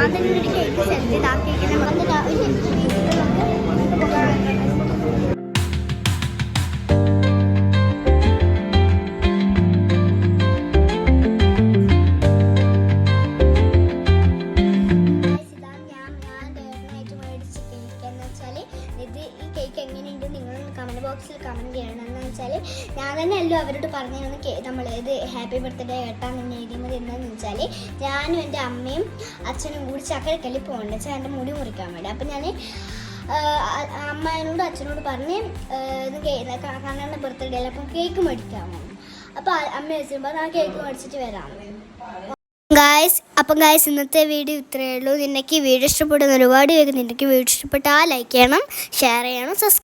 അതിൻ്റെ ഒരു cake set ഇതാക്കിയിരിക്കുന്ന comment ബോക്സിൽ കമൻറ്റ് ചെയ്യണം. എന്ന് വെച്ചാൽ ഞാൻ തന്നെ അല്ലോ അവരോട് പറഞ്ഞിരുന്നു നമ്മൾ ഇത് ഹാപ്പി ബർത്ത്ഡേ കേട്ടാന്ന് എഴുതിയത് എന്താണെന്ന് വെച്ചാൽ ഞാനും എൻ്റെ അമ്മയും അച്ഛനും കൂടി ചക്കരക്കല്ലി പോകണ്ട വെച്ചാൽ എൻ്റെ മുടി മുറിക്കാൻ വേണ്ടി. അപ്പം ഞാൻ അമ്മേനോട് അച്ഛനോട് പറഞ്ഞ് ഇത് കണ്ണൻ്റെ ബർത്ത്ഡേ അല്ല അപ്പം കേക്ക് മേടിക്കാമോ. അപ്പോൾ അമ്മ വെച്ചിട്ട് ആ കേക്ക് മേടിച്ചിട്ട് വരാം അപ്പം ഗായ്സ് ഇന്നത്തെ വീഡിയോ ഇത്രയേ ഉള്ളൂ. നിനക്ക് വീഡിയോ ഇഷ്ടപ്പെടുന്ന ഒരുപാട് പേര് നിനക്ക് വീഡിയോ ഇഷ്ടപ്പെട്ടാൽ ലൈക്ക് ചെയ്യണം, ഷെയർ ചെയ്യണം,